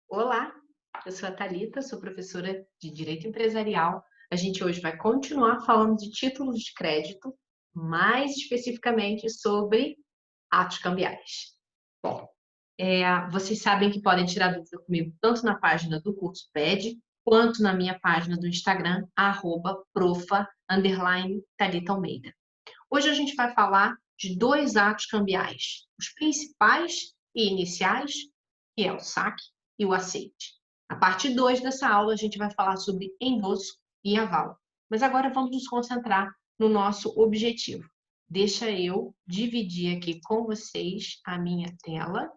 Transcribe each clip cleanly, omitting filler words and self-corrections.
Olá, eu sou a Thalita, sou professora de Direito Empresarial. A gente hoje vai continuar falando de títulos de crédito, mais especificamente sobre atos cambiais. Bom, vocês sabem que podem tirar dúvida comigo tanto na página do curso PED, quanto na minha página do Instagram, @profa_Thalita Almeida. Hoje a gente vai falar de dois atos cambiais, os principais e iniciais, que é o saque e o aceite. A parte 2 dessa aula, a gente vai falar sobre endosso e aval. Mas agora vamos nos concentrar no nosso objetivo. Deixa eu dividir aqui com vocês a minha tela.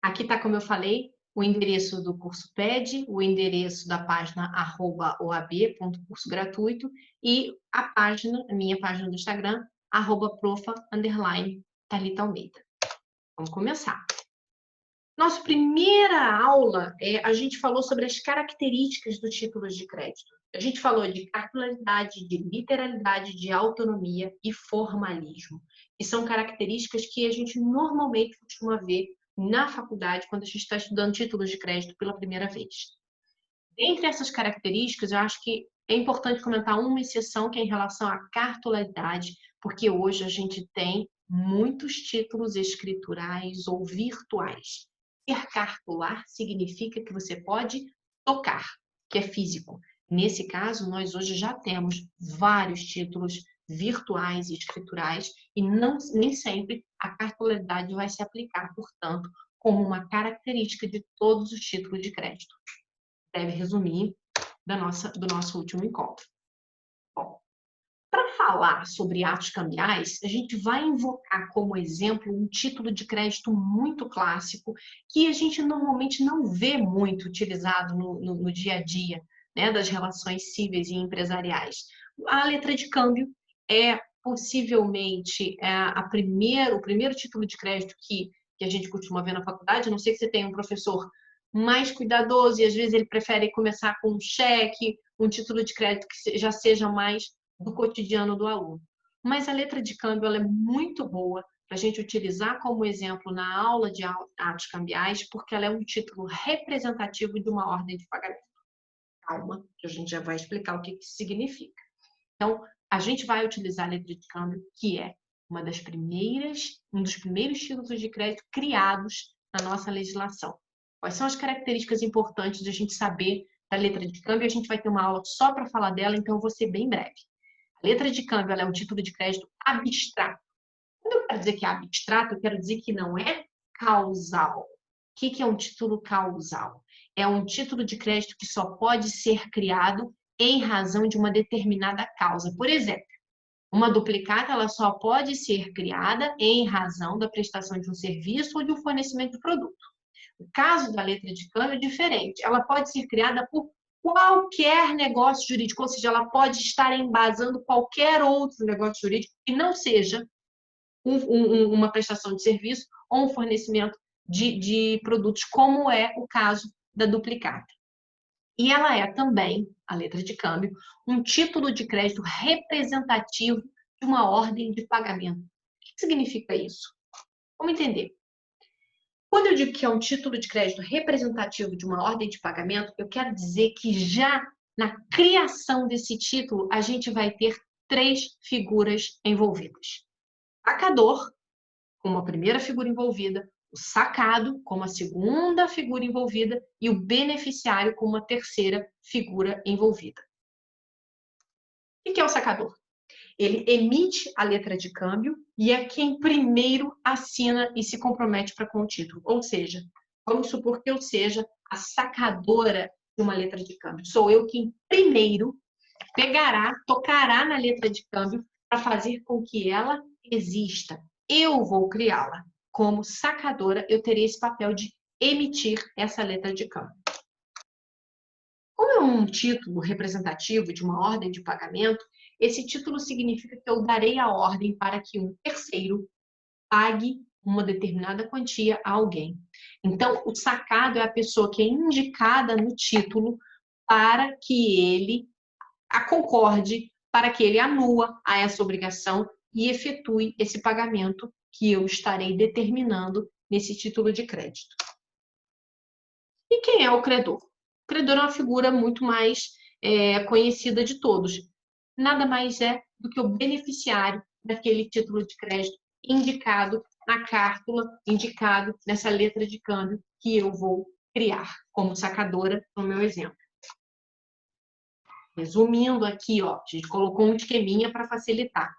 Aqui está, como eu falei, o endereço do curso PED, o endereço da página @oab.cursogratuito e a minha página do Instagram, @profa_Thalita Almeida. Vamos começar. Nossa primeira aula, a gente falou sobre as características dos títulos de crédito. A gente falou de cartularidade, de literalidade, de autonomia e formalismo, que são características que a gente normalmente costuma ver na faculdade quando a gente está estudando títulos de crédito pela primeira vez. Dentre essas características, eu acho que é importante comentar uma exceção, que é em relação à cartularidade, porque hoje a gente tem muitos títulos escriturais ou virtuais. Ser cartular significa que você pode tocar, que é físico. Nesse caso, nós hoje já temos vários títulos virtuais e escriturais e nem sempre a cartularidade vai se aplicar, portanto, como uma característica de todos os títulos de crédito. Deve resumir do nosso último encontro. Bom, para falar sobre atos cambiais, a gente vai invocar como exemplo um título de crédito muito clássico que a gente normalmente não vê muito utilizado no dia a dia, né, das relações cíveis e empresariais. A letra de câmbio é possivelmente o primeiro título de crédito que a gente costuma ver na faculdade, a não ser que você tenha um professor mais cuidadoso e às vezes ele prefere começar com um cheque, um título de crédito que já seja mais do cotidiano do aluno. Mas a letra de câmbio ela é muito boa para a gente utilizar como exemplo na aula de atos cambiais, porque ela é um título representativo de uma ordem de pagamento. Calma, que a gente já vai explicar o que isso significa. Então, a gente vai utilizar a letra de câmbio, que é um dos primeiros títulos de crédito criados na nossa legislação. Quais são as características importantes de a gente saber da letra de câmbio? A gente vai ter uma aula só para falar dela, então eu vou ser bem breve. A letra de câmbio ela é um título de crédito abstrato. Quando eu quero dizer que é abstrato, eu quero dizer que não é causal. O que é um título causal? É um título de crédito que só pode ser criado em razão de uma determinada causa. Por exemplo, uma duplicata ela só pode ser criada em razão da prestação de um serviço ou de um fornecimento de produto. O caso da letra de câmbio é diferente. Ela pode ser criada por qualquer negócio jurídico, ou seja, ela pode estar embasando qualquer outro negócio jurídico que não seja uma prestação de serviço ou um fornecimento de produtos, como é o caso da duplicata. E ela é também, a letra de câmbio, um título de crédito representativo de uma ordem de pagamento. O que significa isso? Vamos entender. Quando eu digo que é um título de crédito representativo de uma ordem de pagamento, eu quero dizer que já na criação desse título, a gente vai ter três figuras envolvidas. O sacador, como a primeira figura envolvida, o sacado, como a segunda figura envolvida, e o beneficiário, como a terceira figura envolvida. O que é o sacador? Ele emite a letra de câmbio e é quem primeiro assina e se compromete para com o título. Ou seja, vamos supor que eu seja a sacadora de uma letra de câmbio. Sou eu quem primeiro tocará na letra de câmbio para fazer com que ela exista. Eu vou criá-la. Como sacadora, eu terei esse papel de emitir essa letra de câmbio. Como é um título representativo de uma ordem de pagamento, esse título significa que eu darei a ordem para que um terceiro pague uma determinada quantia a alguém. Então, o sacado é a pessoa que é indicada no título para que ele a concorde, para que ele anua a essa obrigação e efetue esse pagamento que eu estarei determinando nesse título de crédito. E quem é o credor? O credor é uma figura muito mais conhecida de todos. Nada mais é do que o beneficiário daquele título de crédito indicado na cártula, indicado nessa letra de câmbio que eu vou criar como sacadora no meu exemplo. Resumindo aqui, ó, a gente colocou um esqueminha para facilitar.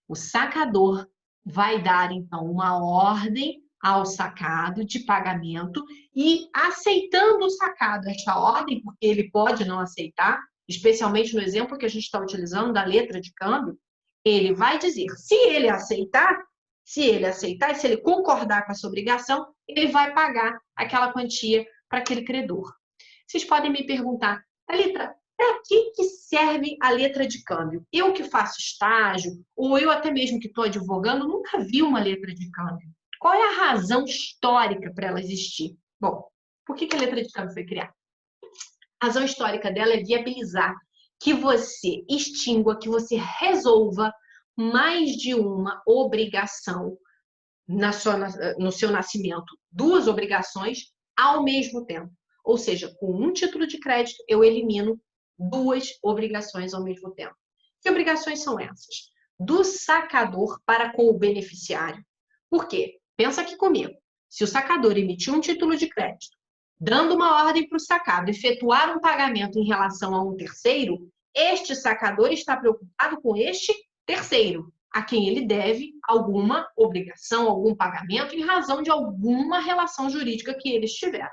O sacador vai dar, então, uma ordem ao sacado de pagamento e, aceitando o sacado esta ordem, porque ele pode não aceitar, especialmente no exemplo que a gente está utilizando da letra de câmbio, ele vai dizer, se ele aceitar, e se ele concordar com essa obrigação, ele vai pagar aquela quantia para aquele credor. Vocês podem me perguntar, Thalita, para que serve a letra de câmbio? Eu que faço estágio, ou eu até mesmo que estou advogando, nunca vi uma letra de câmbio. Qual é a razão histórica para ela existir? Bom, por que a letra de câmbio foi criada? A razão histórica dela é viabilizar que você extingua, que você resolva mais de uma obrigação no seu nascimento, duas obrigações ao mesmo tempo. Ou seja, com um título de crédito, eu elimino duas obrigações ao mesmo tempo. Que obrigações são essas? Do sacador para com o beneficiário. Por quê? Pensa aqui comigo. Se o sacador emitir um título de crédito, dando uma ordem para o sacado efetuar um pagamento em relação a um terceiro, este sacador está preocupado com este terceiro, a quem ele deve alguma obrigação, algum pagamento em razão de alguma relação jurídica que eles tiveram.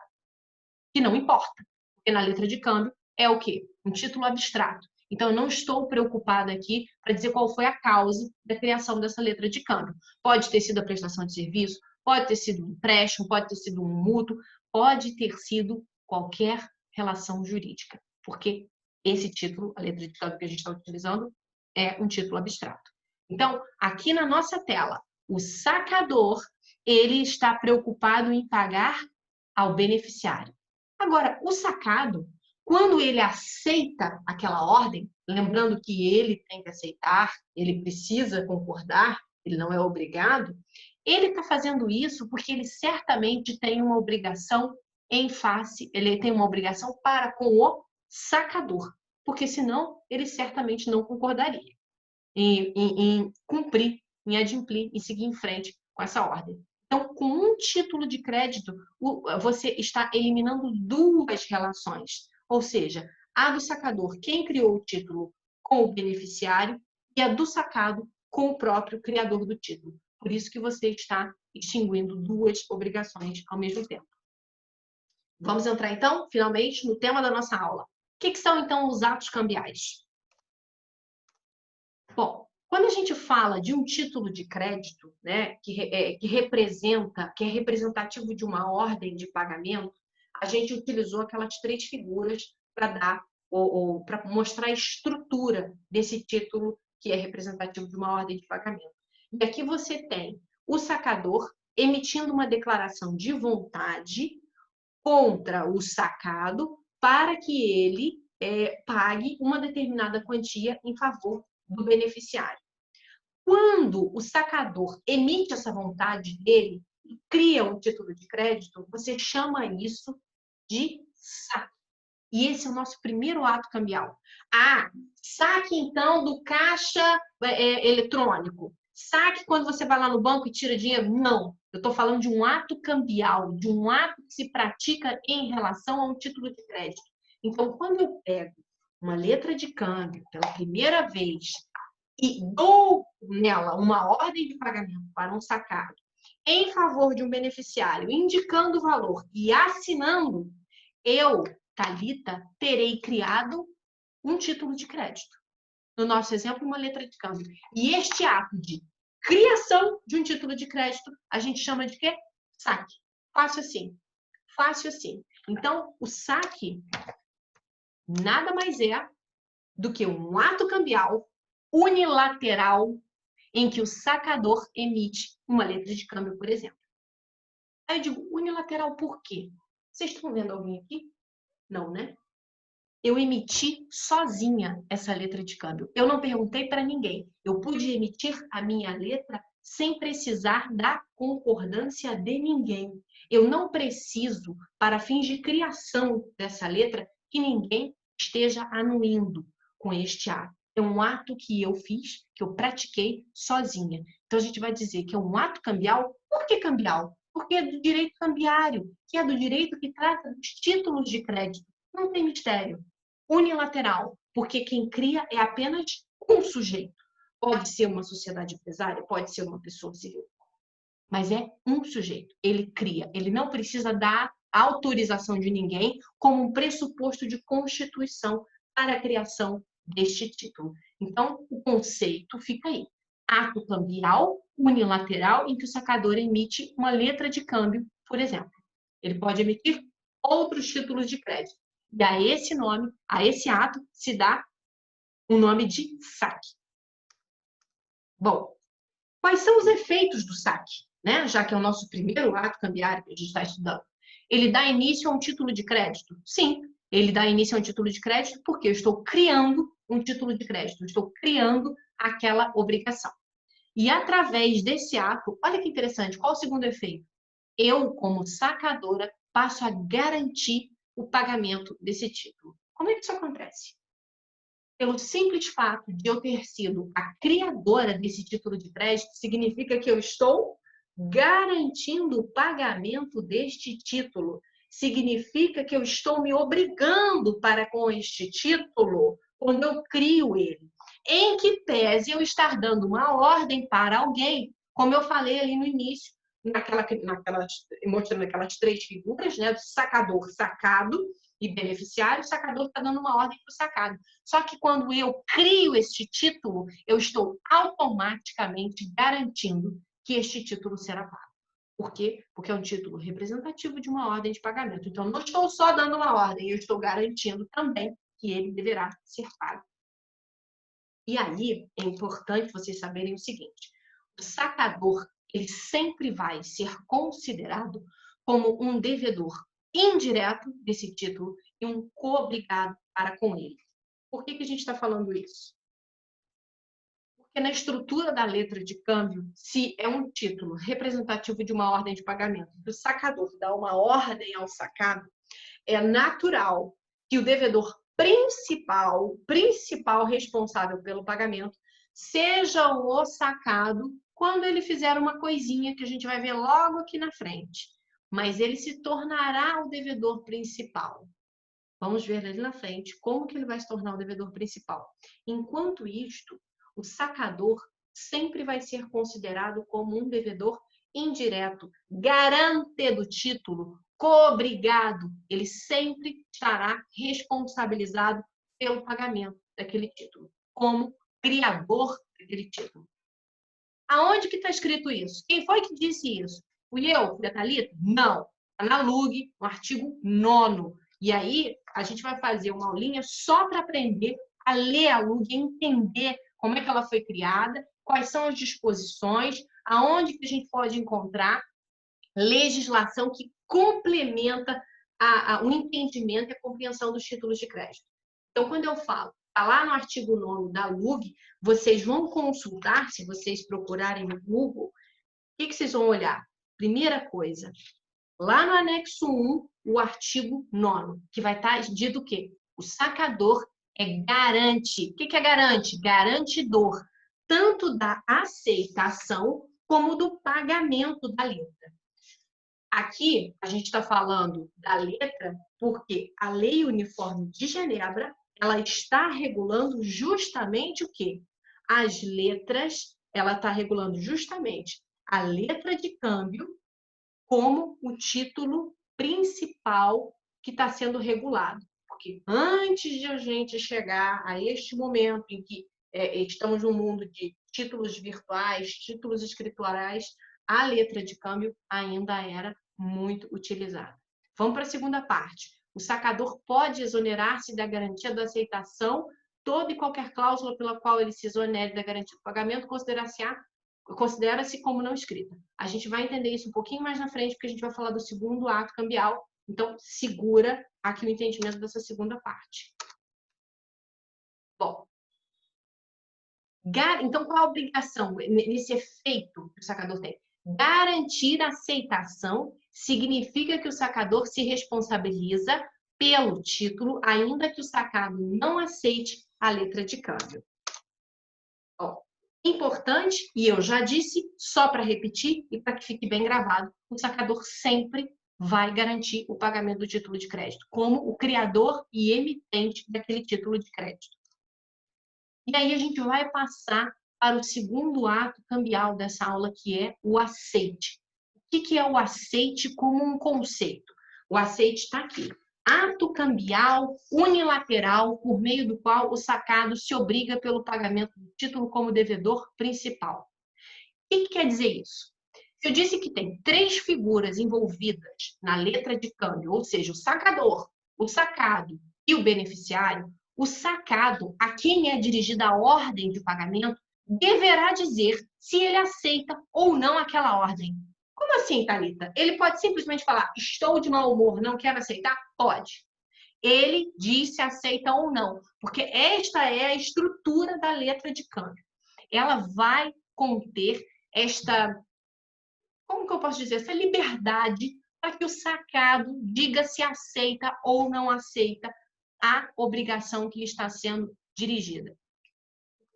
Que não importa, porque na letra de câmbio é o quê? Um título abstrato. Então, eu não estou preocupada aqui para dizer qual foi a causa da criação dessa letra de câmbio. Pode ter sido a prestação de serviço, pode ter sido um empréstimo, pode ter sido um mútuo, pode ter sido qualquer relação jurídica, porque esse título, a letra de câmbio que a gente está utilizando, é um título abstrato. Então, aqui na nossa tela, o sacador, ele está preocupado em pagar ao beneficiário. Agora, o sacado, quando ele aceita aquela ordem, lembrando que ele tem que aceitar, ele precisa concordar, ele não é obrigado, ele está fazendo isso porque ele certamente tem uma obrigação em face, ele tem uma obrigação para com o sacador, porque senão ele certamente não concordaria em cumprir, em adimplir, em seguir em frente com essa ordem. Então, com um título de crédito, você está eliminando duas relações, ou seja, a do sacador, quem criou o título com o beneficiário, e a do sacado com o próprio criador do título. Por isso que você está extinguindo duas obrigações ao mesmo tempo. Vamos entrar, então, finalmente, no tema da nossa aula. O que são, então, os atos cambiais? Bom, quando a gente fala de um título de crédito, né, que é representativo de uma ordem de pagamento, a gente utilizou aquelas três figuras para dar ou para mostrar a estrutura desse título que é representativo de uma ordem de pagamento. E aqui você tem o sacador emitindo uma declaração de vontade contra o sacado para que ele pague uma determinada quantia em favor do beneficiário. Quando o sacador emite essa vontade dele e cria um título de crédito, você chama isso de saque. E esse é o nosso primeiro ato cambial. Ah, saque então do caixa eletrônico. Saque quando você vai lá no banco e tira dinheiro? Não. Eu estou falando de um ato cambial, de um ato que se pratica em relação a um título de crédito. Então, quando eu pego uma letra de câmbio pela primeira vez e dou nela uma ordem de pagamento para um sacado em favor de um beneficiário, indicando o valor e assinando, eu, Thalita, terei criado um título de crédito. No nosso exemplo, uma letra de câmbio. E este ato de criação de um título de crédito, a gente chama de quê? Saque. Fácil assim. Fácil assim. Então, o saque nada mais é do que um ato cambial unilateral em que o sacador emite uma letra de câmbio, por exemplo. Aí eu digo, unilateral por quê? Vocês estão vendo alguém aqui? Não, né? eu emiti sozinha essa letra de câmbio. Eu não perguntei para ninguém. Eu pude emitir a minha letra sem precisar da concordância de ninguém. Eu não preciso, para fins de criação dessa letra, que ninguém esteja anuindo com este ato. É um ato que eu fiz, que eu pratiquei sozinha. Então, a gente vai dizer que é um ato cambial. Por que cambial? Porque é do direito cambiário, que é do direito que trata dos títulos de crédito. Não tem mistério. Unilateral, porque quem cria é apenas um sujeito. Pode ser uma sociedade empresária, pode ser uma pessoa civil, mas é um sujeito. Ele cria, ele não precisa dar autorização de ninguém como um pressuposto de constituição para a criação deste título. Então, o conceito fica aí. Ato cambial unilateral em que o sacador emite uma letra de câmbio, por exemplo. Ele pode emitir outros títulos de crédito. E a esse nome, a esse ato, se dá o nome de saque. Bom, quais são os efeitos do saque? Né? Já que é o nosso primeiro ato cambiário que a gente está estudando. Ele dá início a um título de crédito? Sim, ele dá início a um título de crédito porque eu estou criando um título de crédito, eu estou criando aquela obrigação. E através desse ato, olha que interessante, qual o segundo efeito? Eu, como sacadora, passo a garantir o pagamento desse título. Como é que isso acontece? Pelo simples fato de eu ter sido a criadora desse título de crédito, significa que eu estou garantindo o pagamento deste título. Significa que eu estou me obrigando para com este título quando eu crio ele. Em que pese eu estar dando uma ordem para alguém, como eu falei ali no início, mostrando aquelas três figuras, né, do sacador, sacado e beneficiário, o sacador está dando uma ordem para o sacado. Só que quando eu crio este título, eu estou automaticamente garantindo que este título será pago. Por quê? Porque é um título representativo de uma ordem de pagamento. Então, não estou só dando uma ordem, eu estou garantindo também que ele deverá ser pago. E aí, é importante vocês saberem o seguinte: o sacador, ele sempre vai ser considerado como um devedor indireto desse título e um co-obrigado para com ele. Por que a gente está falando isso? Porque na estrutura da letra de câmbio, se é um título representativo de uma ordem de pagamento, o sacador dá uma ordem ao sacado, é natural que o devedor principal responsável pelo pagamento, seja o sacado quando ele fizer uma coisinha que a gente vai ver logo aqui na frente. Mas ele se tornará o devedor principal. Vamos ver ali na frente como que ele vai se tornar o devedor principal. Enquanto isto, o sacador sempre vai ser considerado como um devedor indireto, garante do título, co-obrigado. Ele sempre estará responsabilizado pelo pagamento daquele título, como criador daquele título. Aonde que está escrito isso? Quem foi que disse isso? Fui eu? Fui a Thalita? Não. Está na LUG, no artigo 9º. E aí, a gente vai fazer uma aulinha só para aprender a ler a LUG, entender como é que ela foi criada, quais são as disposições, aonde que a gente pode encontrar legislação que complementa o entendimento e a compreensão dos títulos de crédito. Então, quando eu falo, está lá no artigo 9º da LUG, vocês vão consultar, se vocês procurarem no Google, o que vocês vão olhar? Primeira coisa, lá no anexo 1, o artigo 9º, que vai estar dito o quê? O sacador é garante. O que é garante? Garantidor, tanto da aceitação como do pagamento da letra. Aqui, a gente está falando da letra porque a Lei Uniforme de Genebra, ela está regulando justamente o quê? As letras, ela está regulando justamente a letra de câmbio como o título principal que está sendo regulado. Porque antes de a gente chegar a este momento em que estamos num mundo de títulos virtuais, títulos escriturais, a letra de câmbio ainda era muito utilizada. Vamos para a segunda parte. O sacador pode exonerar-se da garantia da aceitação toda e qualquer cláusula pela qual ele se exonere da garantia do pagamento, considera-se como não escrita. A gente vai entender isso um pouquinho mais na frente, porque a gente vai falar do segundo ato cambial. Então, segura aqui o entendimento dessa segunda parte. Então, qual a obrigação nesse efeito que o sacador tem? Garantir a aceitação significa que o sacador se responsabiliza pelo título, ainda que o sacado não aceite a letra de câmbio. Ó, importante, e eu já disse, só para repetir e para que fique bem gravado, o sacador sempre vai garantir o pagamento do título de crédito, como o criador e emitente daquele título de crédito. E aí a gente vai passar para o segundo ato cambial dessa aula, que é o aceite. O que é o aceite como um conceito? O aceite está aqui. Ato cambial unilateral por meio do qual o sacado se obriga pelo pagamento do título como devedor principal. O que quer dizer isso? Se eu disse que tem 3 figuras envolvidas na letra de câmbio, ou seja, o sacador, o sacado e o beneficiário, o sacado, a quem é dirigida a ordem de pagamento, deverá dizer se ele aceita ou não aquela ordem. Como assim, Thalita? Ele pode simplesmente falar, estou de mau humor, não quero aceitar? Pode. Ele diz se aceita ou não, porque esta é a estrutura da letra de câmbio. Ela vai conter esta, como que eu posso dizer, essa liberdade para que o sacado diga se aceita ou não aceita a obrigação que lhe está sendo dirigida.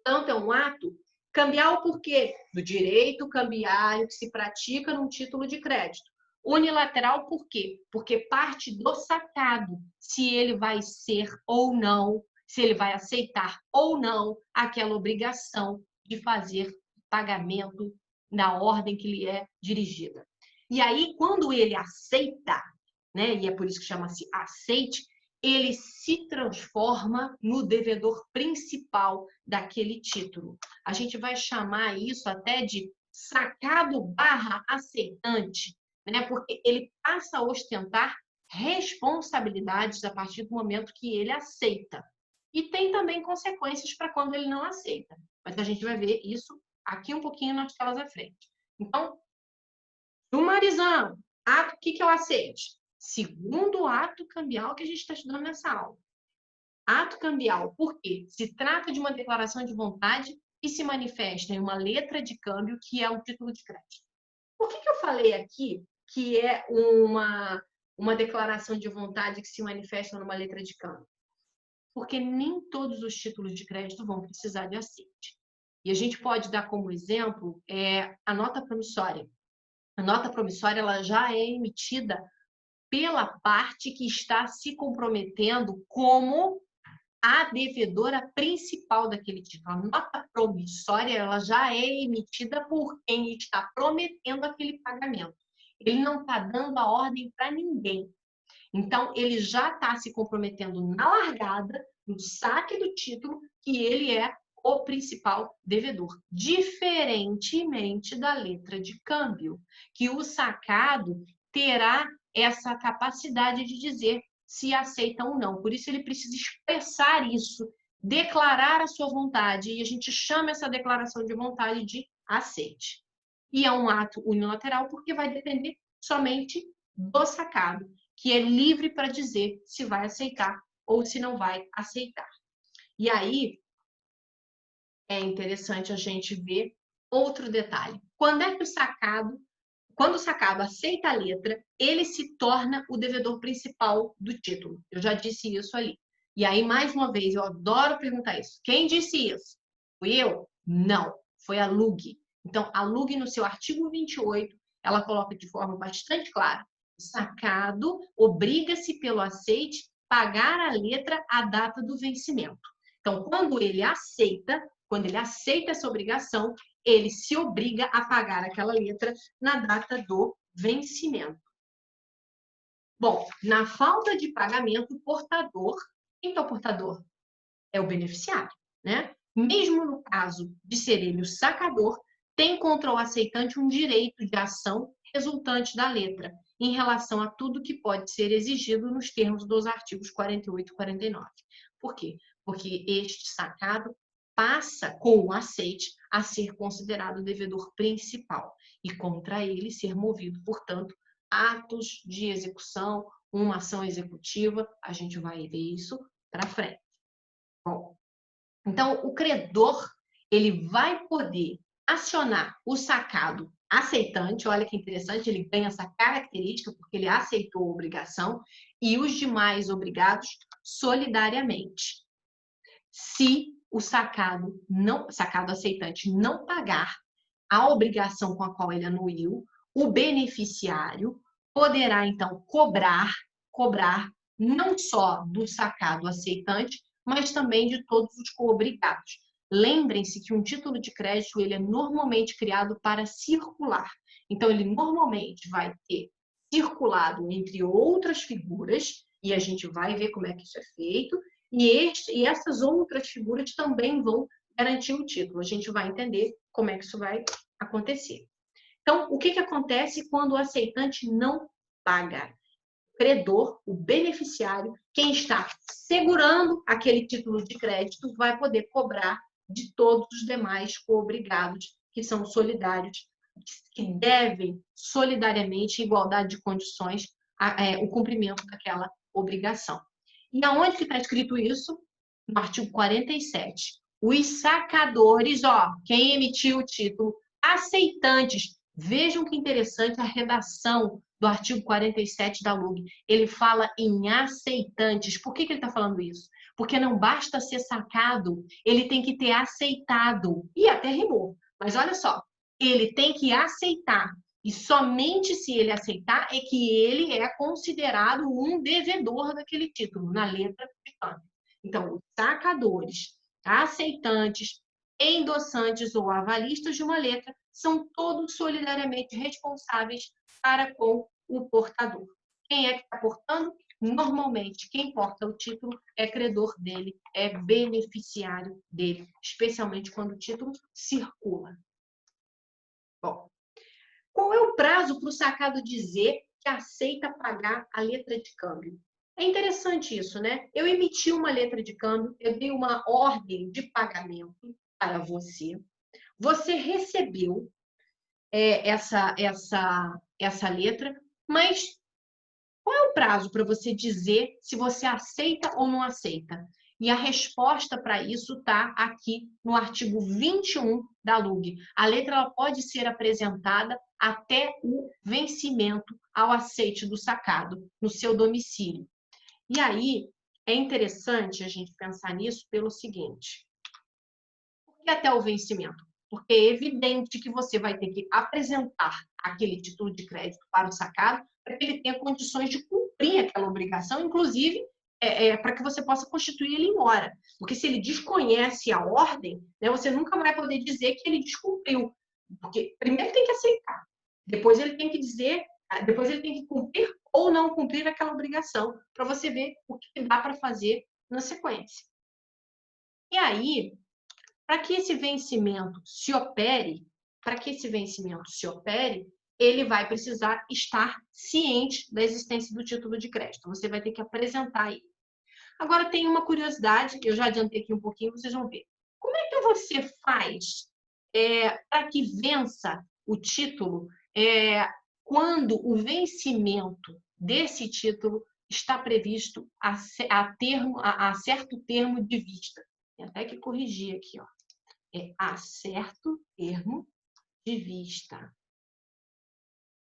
Então, é um ato cambial por quê? Do direito cambiário que se pratica num título de crédito. Unilateral por quê? Porque parte do sacado, se ele vai ser ou não, se ele vai aceitar ou não aquela obrigação de fazer pagamento na ordem que lhe é dirigida. E aí, quando ele aceita, né, e é por isso que chama-se aceite, ele se transforma no devedor principal daquele título. A gente vai chamar isso até de sacado barra aceitante, né? Porque ele passa a ostentar responsabilidades a partir do momento que ele aceita. E tem também consequências para quando ele não aceita. Mas a gente vai ver isso aqui um pouquinho nas telas à frente. Então, sumarizando, o que é o aceite? Segundo ato cambial que a gente está estudando nessa aula. Ato cambial, por quê? Se trata de uma declaração de vontade e se manifesta em uma letra de câmbio, que é um título de crédito. Por que eu falei aqui que é uma declaração de vontade que se manifesta numa letra de câmbio? Porque nem todos os títulos de crédito vão precisar de aceite. E a gente pode dar como exemplo a nota promissória. A nota promissória ela já é emitida pela parte que está se comprometendo como a devedora principal daquele título. A nota promissória ela já é emitida por quem está prometendo aquele pagamento. Ele não está dando a ordem para ninguém. Então, ele já está se comprometendo na largada, no saque do título, que ele é o principal devedor. Diferentemente da letra de câmbio, que o sacado terá essa capacidade de dizer se aceita ou não. Por isso, ele precisa expressar isso, declarar a sua vontade, e a gente chama essa declaração de vontade de aceite. E é um ato unilateral porque vai depender somente do sacado, que é livre para dizer se vai aceitar ou se não vai aceitar. E aí, é interessante a gente ver outro detalhe. Quando o sacado aceita a letra, ele se torna o devedor principal do título. Eu já disse isso ali. E aí, mais uma vez, eu adoro perguntar isso. Quem disse isso? Fui eu? Não. Foi a LUG. Então, a LUG, no seu artigo 28, ela coloca de forma bastante clara. O sacado obriga-se pelo aceite pagar a letra à data do vencimento. Então, quando ele aceita essa obrigação, ele se obriga a pagar aquela letra na data do vencimento. Bom, na falta de pagamento, o portador, quem é o portador? É o beneficiário, né? Mesmo no caso de ser ele o sacador, tem contra o aceitante um direito de ação resultante da letra, em relação a tudo que pode ser exigido nos termos dos artigos 48 e 49. Por quê? Porque este sacado passa, com o aceite, a ser considerado o devedor principal e contra ele ser movido, portanto, atos de execução, uma ação executiva, a gente vai ver isso para frente. Bom, então, o credor, ele vai poder acionar o sacado aceitante, olha que interessante, ele ganha essa característica porque ele aceitou a obrigação, e os demais obrigados solidariamente. Se o sacado aceitante não pagar a obrigação com a qual ele anuiu, o beneficiário poderá então cobrar não só do sacado aceitante, mas também de todos os coobrigados. Lembrem-se que um título de crédito ele é normalmente criado para circular. Então, ele normalmente vai ter circulado entre outras figuras, e a gente vai ver como é que isso é feito, e essas outras figuras também vão garantir o título. A gente vai entender como é que isso vai acontecer. Então, o que acontece quando o aceitante não paga? O credor, o beneficiário, quem está segurando aquele título de crédito, vai poder cobrar de todos os demais coobrigados que são solidários, que devem solidariamente, em igualdade de condições, o cumprimento daquela obrigação. E aonde que está escrito isso? No artigo 47. Os sacadores, quem emitiu o título, aceitantes. Vejam que interessante a redação do artigo 47 da LUG. Ele fala em aceitantes. Por que ele está falando isso? Porque não basta ser sacado, ele tem que ter aceitado. E até rimou. Mas olha só, ele tem que aceitar. E somente se ele aceitar é que ele é considerado um devedor daquele título, na letra de câmbio. Então, os sacadores, aceitantes, endossantes ou avalistas de uma letra são todos solidariamente responsáveis para com o portador. Quem é que está portando? Normalmente, quem porta o título é credor dele, é beneficiário dele, especialmente quando o título circula. Bom, qual é o prazo para o sacado dizer que aceita pagar a letra de câmbio? É interessante isso, né? Eu emiti uma letra de câmbio, eu dei uma ordem de pagamento para você. Você recebeu essa letra, mas qual é o prazo para você dizer se você aceita ou não aceita? E a resposta para isso está aqui no artigo 21 da LUG. A letra ela pode ser apresentada até o vencimento ao aceite do sacado no seu domicílio. E aí é interessante a gente pensar nisso pelo seguinte: por que até o vencimento? Porque é evidente que você vai ter que apresentar aquele título de crédito para o sacado para que ele tenha condições de cumprir aquela obrigação, inclusive para que você possa constituir ele em hora. Porque se ele desconhece a ordem, né, você nunca vai poder dizer que ele descumpriu. Porque primeiro tem que aceitar, depois ele tem que dizer, depois ele tem que cumprir ou não cumprir aquela obrigação, para você ver o que dá para fazer na sequência. E aí, para que esse vencimento se opere, ele vai precisar estar ciente da existência do título de crédito. Você vai ter que apresentar ele. Agora, tem uma curiosidade, eu já adiantei aqui um pouquinho, vocês vão ver. Como é que você faz para que vença o título quando o vencimento desse título está previsto a certo termo de vista? Tem até que corrigir aqui, a certo termo de vista.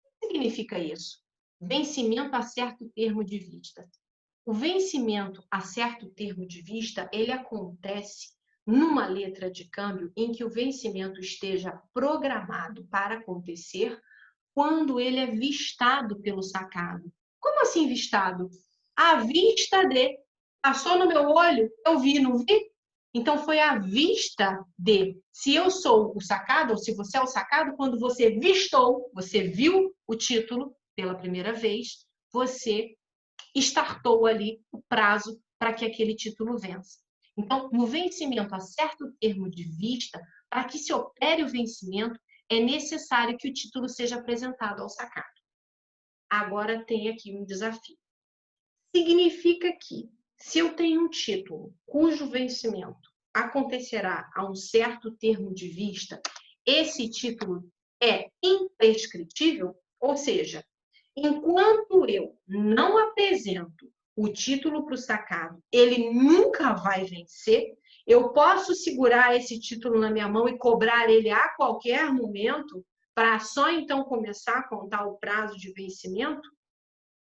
O que significa isso? Vencimento a certo termo de vista. O vencimento a certo termo de vista, ele acontece numa letra de câmbio em que o vencimento esteja programado para acontecer quando ele é vistado pelo sacado. Como assim vistado? À vista de. Passou no meu olho, eu vi, não vi? Então, foi à vista de. Se eu sou o sacado, ou se você é o sacado, quando você vistou, você viu o título pela primeira vez, você startou ali o prazo para que aquele título vença. Então, no vencimento a certo termo de vista, para que se opere o vencimento, é necessário que o título seja apresentado ao sacado. Agora tem aqui um desafio. Significa que, se eu tenho um título cujo vencimento acontecerá a um certo termo de vista, esse título é imprescritível, ou seja, enquanto eu não apresento o título para o sacado, ele nunca vai vencer, Eu posso segurar esse título na minha mão e cobrar ele a qualquer momento para só então começar a contar o prazo de vencimento?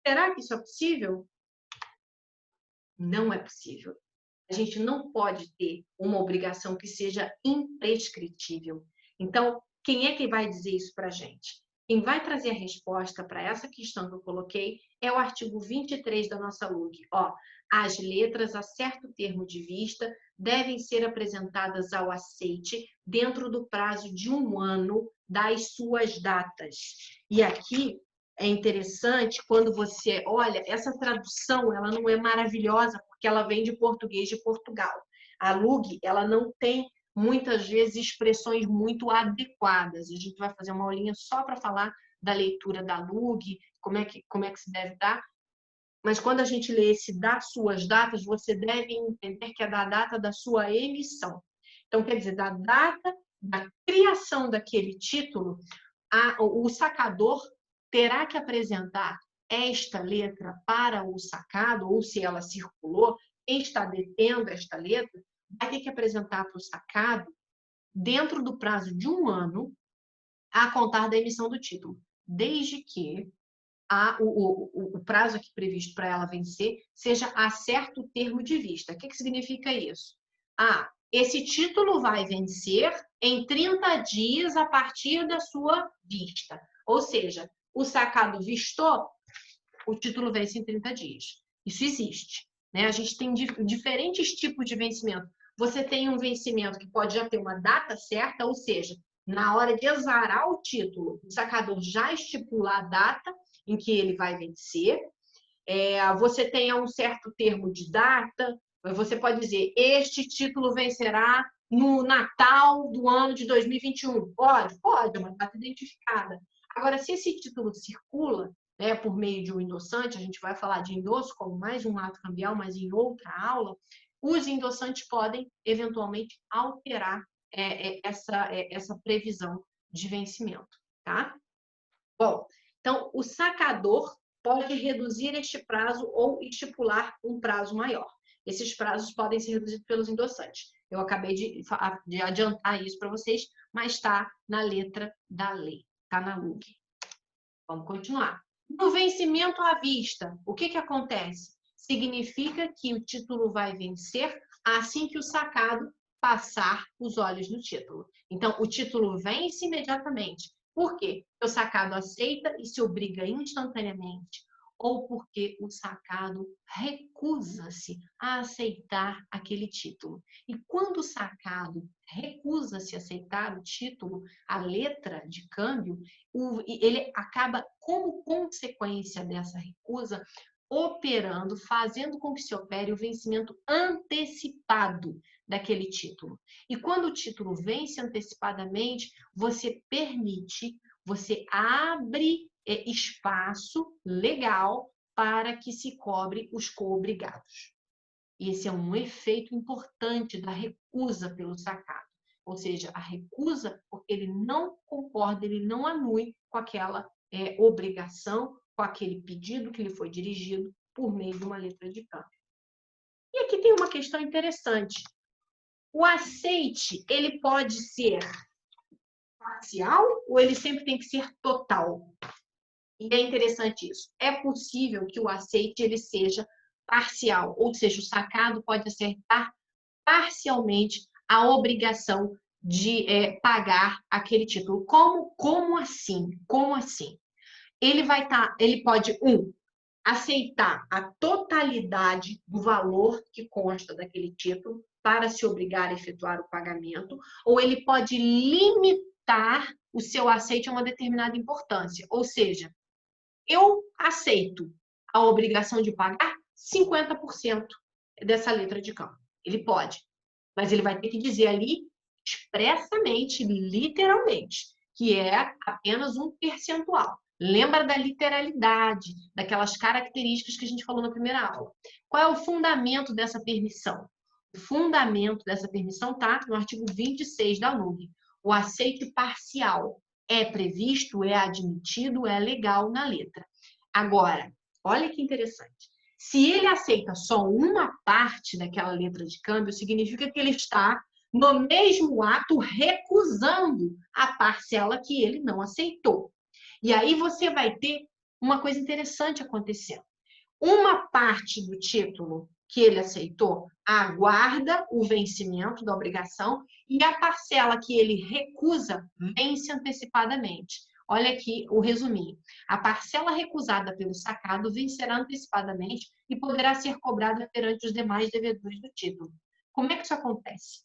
Será que isso é possível? Não é possível. A gente não pode ter uma obrigação que seja imprescritível. Então, quem é que vai dizer isso para a gente? Quem vai trazer a resposta para essa questão que eu coloquei é o artigo 23 da nossa LUG. Ó, as letras a certo termo de vista devem ser apresentadas ao aceite dentro do prazo de 1 ano das suas datas. E aqui é interessante quando você olha, essa tradução, ela não é maravilhosa porque ela vem de português de Portugal. A LUG, ela não tem muitas vezes expressões muito adequadas. A gente vai fazer uma aulinha só para falar da leitura da LUG, como é que se deve dar. Mas quando a gente lê esse das suas datas, você deve entender que é da data da sua emissão. Então, quer dizer, da data da criação daquele título, o sacador terá que apresentar esta letra para o sacado, ou se ela circulou, quem está detendo esta letra, vai ter que apresentar para o sacado dentro do prazo de 1 ano a contar da emissão do título, desde que o prazo aqui previsto para ela vencer seja a certo termo de vista. O que significa isso? Esse título vai vencer em 30 dias a partir da sua vista. Ou seja, o sacado vistou, o título vence em 30 dias. Isso existe. Né? A gente tem diferentes tipos de vencimento. Você tem um vencimento que pode já ter uma data certa, ou seja, na hora de exarar o título, o sacador já estipula a data em que ele vai vencer. Você tem um certo termo de data, você pode dizer, este título vencerá no Natal do ano de 2021. Pode, é uma data identificada. Agora, se esse título circula, né, por meio de um endossante, a gente vai falar de endosso como mais um ato cambial, mas em outra aula, os endossantes podem, eventualmente, alterar essa previsão de vencimento, tá? Bom, então, o sacador pode reduzir este prazo ou estipular um prazo maior. Esses prazos podem ser reduzidos pelos endossantes. Eu acabei de adiantar isso para vocês, mas está na letra da lei, está na LUG. Vamos continuar. No vencimento à vista, o que acontece? Significa que o título vai vencer assim que o sacado passar os olhos no título. Então, o título vence imediatamente. Por quê? Porque o sacado aceita e se obriga instantaneamente, ou porque o sacado recusa-se a aceitar aquele título. E quando o sacado recusa-se a aceitar o título, a letra de câmbio, ele acaba, como consequência dessa recusa, operando, fazendo com que se opere o vencimento antecipado daquele título. E quando o título vence antecipadamente, você permite, você abre espaço legal para que se cobre os coobrigados. E esse é um efeito importante da recusa pelo sacado. Ou seja, a recusa porque ele não concorda, ele não anui com aquela obrigação, com aquele pedido que lhe foi dirigido por meio de uma letra de câmbio. E aqui tem uma questão interessante. O aceite, ele pode ser parcial ou ele sempre tem que ser total? E é interessante isso. É possível que o aceite ele seja parcial, ou seja, o sacado pode aceitar parcialmente a obrigação de pagar aquele título. Como assim? Como assim? Ele pode, aceitar a totalidade do valor que consta daquele título para se obrigar a efetuar o pagamento, ou ele pode limitar o seu aceite a uma determinada importância. Ou seja, eu aceito a obrigação de pagar 50% dessa letra de câmbio. Ele pode, mas ele vai ter que dizer ali expressamente, literalmente, que é apenas um percentual. Lembra da literalidade, daquelas características que a gente falou na primeira aula. Qual é o fundamento dessa permissão? O fundamento dessa permissão está no artigo 26 da LUG. O aceite parcial é previsto, é admitido, é legal na letra. Agora, olha que interessante. Se ele aceita só uma parte daquela letra de câmbio, significa que ele está, no mesmo ato, recusando a parcela que ele não aceitou. E aí você vai ter uma coisa interessante acontecendo. Uma parte do título que ele aceitou aguarda o vencimento da obrigação e a parcela que ele recusa vence antecipadamente. Olha aqui o resuminho. A parcela recusada pelo sacado vencerá antecipadamente e poderá ser cobrada perante os demais devedores do título. Como é que isso acontece?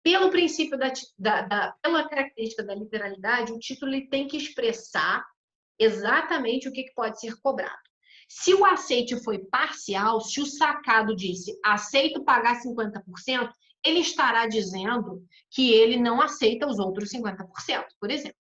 Pelo princípio pela característica da literalidade, o título ele tem que expressar exatamente o que pode ser cobrado. Se o aceite foi parcial, se o sacado disse aceito pagar 50%, ele estará dizendo que ele não aceita os outros 50%, por exemplo.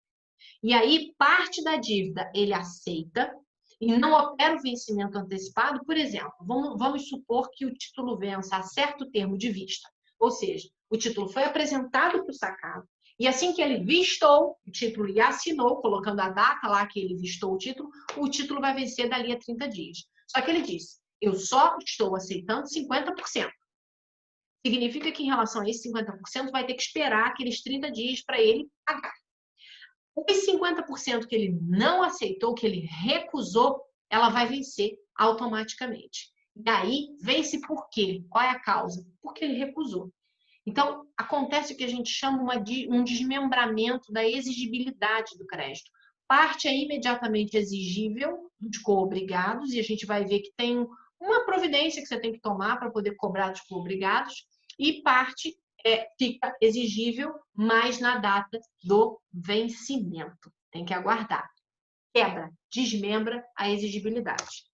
E aí, parte da dívida ele aceita e não opera o vencimento antecipado, por exemplo, vamos supor que o título vença a certo termo de vista. Ou seja, o título foi apresentado para o sacado, e assim que ele vistou o título e assinou, colocando a data lá que ele vistou o título vai vencer dali a 30 dias. Só que ele disse, eu só estou aceitando 50%. Significa que em relação a esse 50% vai ter que esperar aqueles 30 dias para ele pagar. Os 50% que ele não aceitou, que ele recusou, ela vai vencer automaticamente. E aí, vence por quê? Qual é a causa? Porque ele recusou. Então, acontece o que a gente chama um desmembramento da exigibilidade do crédito. Parte é imediatamente exigível dos coobrigados, e a gente vai ver que tem uma providência que você tem que tomar para poder cobrar dos coobrigados, e parte fica exigível, mas na data do vencimento. Tem que aguardar. Quebra, desmembra a exigibilidade.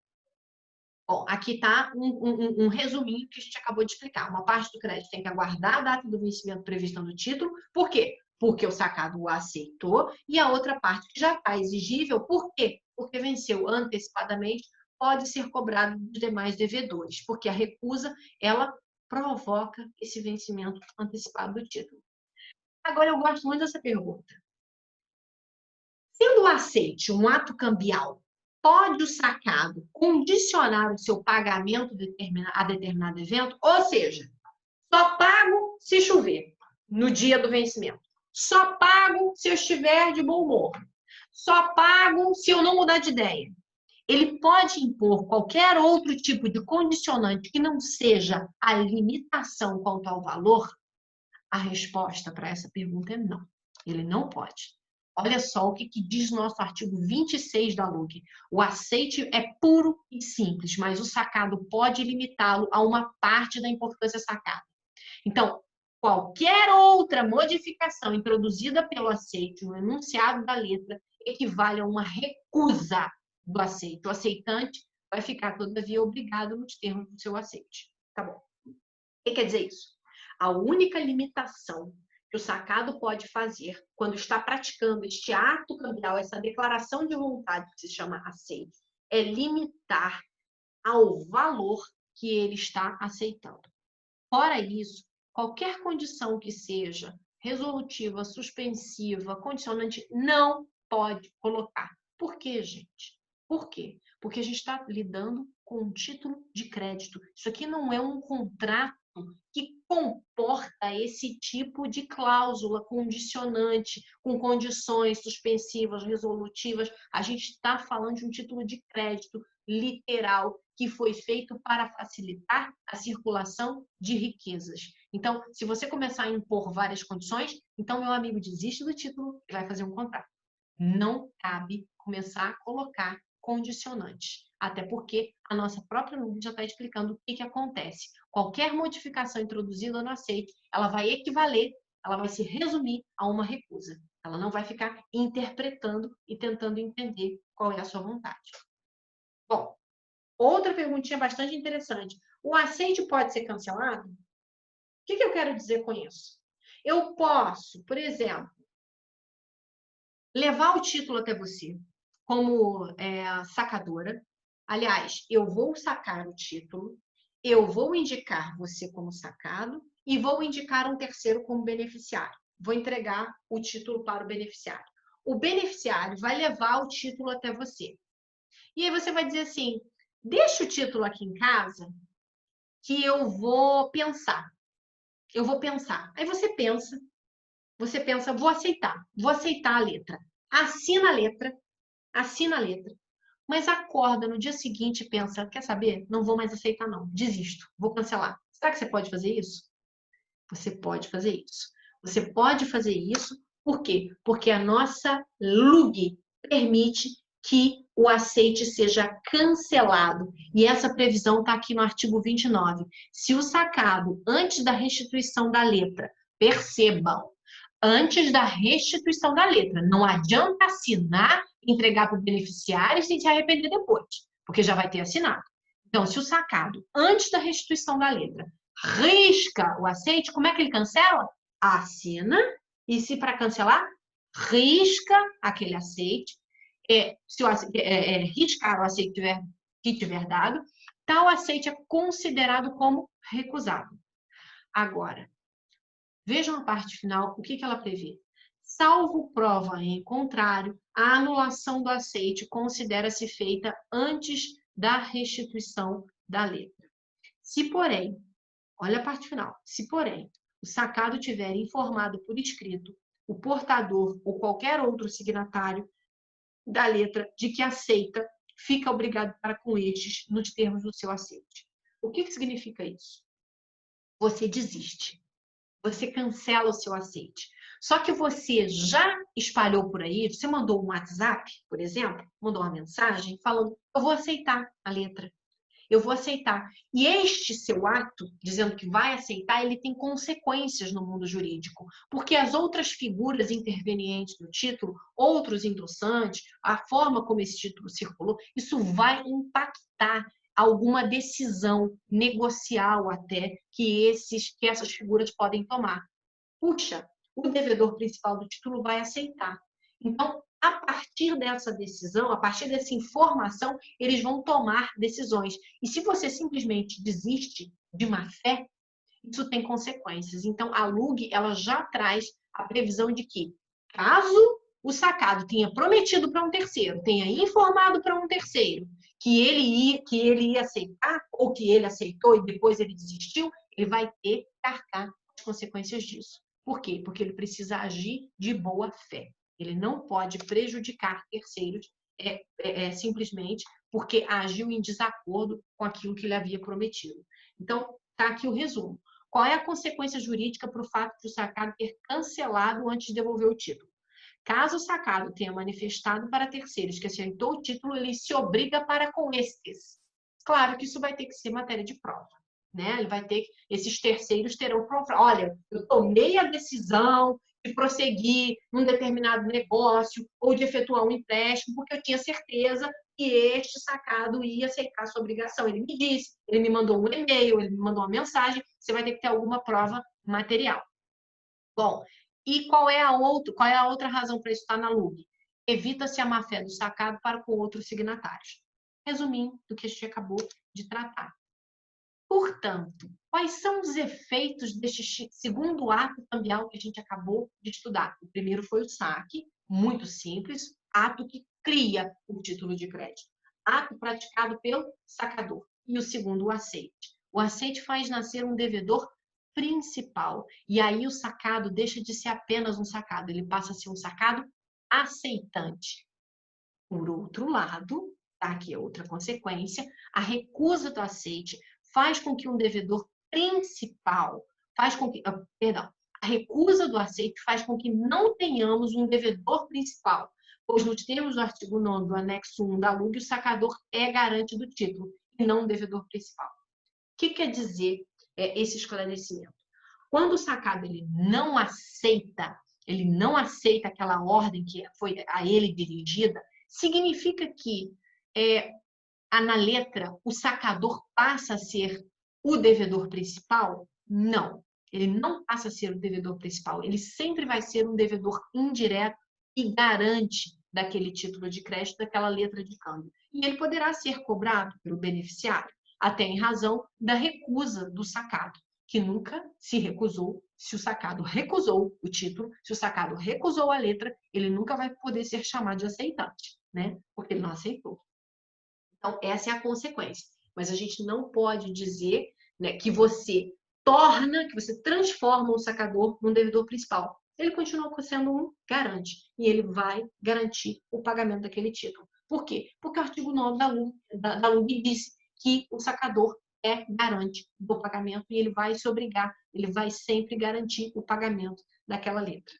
Bom, aqui está um resuminho que a gente acabou de explicar. Uma parte do crédito tem que aguardar a data do vencimento prevista no título. Por quê? Porque o sacado o aceitou. E a outra parte que já está exigível, por quê? Porque venceu antecipadamente, pode ser cobrado dos demais devedores. Porque a recusa, ela provoca esse vencimento antecipado do título. Agora, eu gosto muito dessa pergunta. Sendo o aceite um ato cambial, pode o sacado condicionar o seu pagamento a determinado evento? Ou seja, só pago se chover no dia do vencimento. Só pago se eu estiver de bom humor. Só pago se eu não mudar de ideia. Ele pode impor qualquer outro tipo de condicionante que não seja a limitação quanto ao valor? A resposta para essa pergunta é não. Ele não pode. Olha só o que diz o nosso artigo 26 da LUC. O aceite é puro e simples, mas o sacado pode limitá-lo a uma parte da importância sacada. Então, qualquer outra modificação introduzida pelo aceite no enunciado da letra equivale a uma recusa do aceite. O aceitante vai ficar, todavia, obrigado nos termos do seu aceite. Tá bom. O que quer dizer isso? A única limitação que o sacado pode fazer quando está praticando este ato cambial, essa declaração de vontade que se chama aceite, é limitar ao valor que ele está aceitando. Fora isso, qualquer condição que seja resolutiva, suspensiva, condicionante, não pode colocar. Por quê, gente? Por quê? Porque a gente está lidando com um título de crédito. Isso aqui não é um contrato que comporta esse tipo de cláusula condicionante, com condições suspensivas, resolutivas. A gente está falando de um título de crédito literal que foi feito para facilitar a circulação de riquezas. Então, se você começar a impor várias condições, então, meu amigo, desiste do título e vai fazer um contrato. Não cabe começar a colocar condicionantes. Até porque a nossa própria NUB já está explicando o que acontece. Qualquer modificação introduzida no aceite, ela vai equivaler, ela vai se resumir a uma recusa. Ela não vai ficar interpretando e tentando entender qual é a sua vontade. Bom, outra perguntinha bastante interessante. O aceite pode ser cancelado? O que eu quero dizer com isso? Eu posso, por exemplo, levar o título até você como sacadora. Aliás, eu vou sacar o título, eu vou indicar você como sacado e vou indicar um terceiro como beneficiário. Vou entregar o título para o beneficiário. O beneficiário vai levar o título até você. E aí você vai dizer assim, deixa o título aqui em casa que eu vou pensar. Eu vou pensar. Aí você pensa, vou aceitar a letra. Assina a letra. Mas acorda no dia seguinte e pensa, quer saber? Não vou mais aceitar não, desisto, vou cancelar. Será que você pode fazer isso? Você pode fazer isso. Você pode fazer isso, por quê? Porque a nossa LUG permite que o aceite seja cancelado. E essa previsão está aqui no artigo 29. Se o sacado, antes da restituição da letra, percebam, antes da restituição da letra, não adianta assinar, entregar para o beneficiário sem se arrepender depois, porque já vai ter assinado. Então, se o sacado, antes da restituição da letra, risca o aceite, como é que ele cancela? Assina, e se para cancelar, risca aquele aceite. Se o riscar o aceite que tiver dado, tal aceite é considerado como recusado. Agora, vejam a parte final, o que ela prevê. Salvo prova em contrário, a anulação do aceite considera-se feita antes da restituição da letra. Se, porém, olha a parte final. Se, porém, o sacado tiver informado por escrito o portador ou qualquer outro signatário da letra de que aceita, fica obrigado para com estes nos termos do seu aceite. O que significa isso? Você desiste. Você cancela o seu aceite. Só que você já espalhou por aí, você mandou um WhatsApp, por exemplo, mandou uma mensagem falando, eu vou aceitar a letra. Eu vou aceitar. E este seu ato, dizendo que vai aceitar, ele tem consequências no mundo jurídico, porque as outras figuras intervenientes do título, outros endossantes, a forma como esse título circulou, isso vai impactar alguma decisão negocial até que essas figuras podem tomar. Puxa, o devedor principal do título vai aceitar. Então, a partir dessa decisão, a partir dessa informação, eles vão tomar decisões. E se você simplesmente desiste de má fé, isso tem consequências. Então, a LUG, ela já traz a previsão de que, caso o sacado tenha prometido para um terceiro, tenha informado para um terceiro que ele ia aceitar, ou que ele aceitou e depois ele desistiu, ele vai ter que arcar as consequências disso. Por quê? Porque ele precisa agir de boa fé. Ele não pode prejudicar terceiros simplesmente porque agiu em desacordo com aquilo que ele havia prometido. Então, está aqui o resumo. Qual é a consequência jurídica para o fato de o sacado ter cancelado antes de devolver o título? Caso o sacado tenha manifestado para terceiros que aceitou o título, ele se obriga para com estes. Claro que isso vai ter que ser matéria de prova. Né? Ele vai ter, esses terceiros terão prova. Olha, eu tomei a decisão de prosseguir num determinado negócio ou de efetuar um empréstimo porque eu tinha certeza que este sacado ia aceitar a sua obrigação. Ele me disse, ele me mandou um e-mail, ele me mandou uma mensagem, você vai ter que ter alguma prova material. Bom, e qual é a outra razão para isso estar na LUG? Evita-se a má-fé do sacado para com outros signatários. Resumindo do que a gente acabou de tratar. Portanto, quais são os efeitos deste segundo ato cambial que a gente acabou de estudar? O primeiro foi o saque, muito simples, ato que cria o título de crédito. Ato praticado pelo sacador. E o segundo, o aceite. O aceite faz nascer um devedor principal. E aí o sacado deixa de ser apenas um sacado, ele passa a ser um sacado aceitante. Por outro lado, tá aqui é outra consequência, a recusa do aceite faz com que um devedor principal, a recusa do aceite faz com que não tenhamos um devedor principal, pois nos termos do artigo 9 do anexo 1 da LUG, o sacador é garante do título e não o devedor principal. O que quer dizer esse esclarecimento? Quando o sacado ele não aceita aquela ordem que foi a ele dirigida, significa que na letra o sacador passa a ser o devedor principal? Não, ele não passa a ser o devedor principal, ele sempre vai ser um devedor indireto e garante daquele título de crédito, daquela letra de câmbio. E ele poderá ser cobrado pelo beneficiário, até em razão da recusa do sacado, que nunca se recusou. Se o sacado recusou o título, se o sacado recusou a letra, ele nunca vai poder ser chamado de aceitante, né? Porque ele não aceitou. Então, essa é a consequência. Mas a gente não pode dizer, né, que você transforma o sacador num devedor principal. Ele continua sendo um garante e ele vai garantir o pagamento daquele título. Por quê? Porque o artigo 9 da LUG diz que o sacador é garante do pagamento e ele vai se obrigar, ele vai sempre garantir o pagamento daquela letra.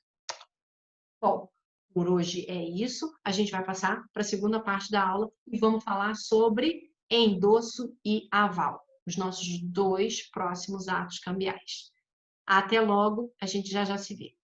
Bom, por hoje é isso. A gente vai passar para a segunda parte da aula e vamos falar sobre endosso e aval, os nossos 2 próximos atos cambiais. Até logo, a gente já se vê.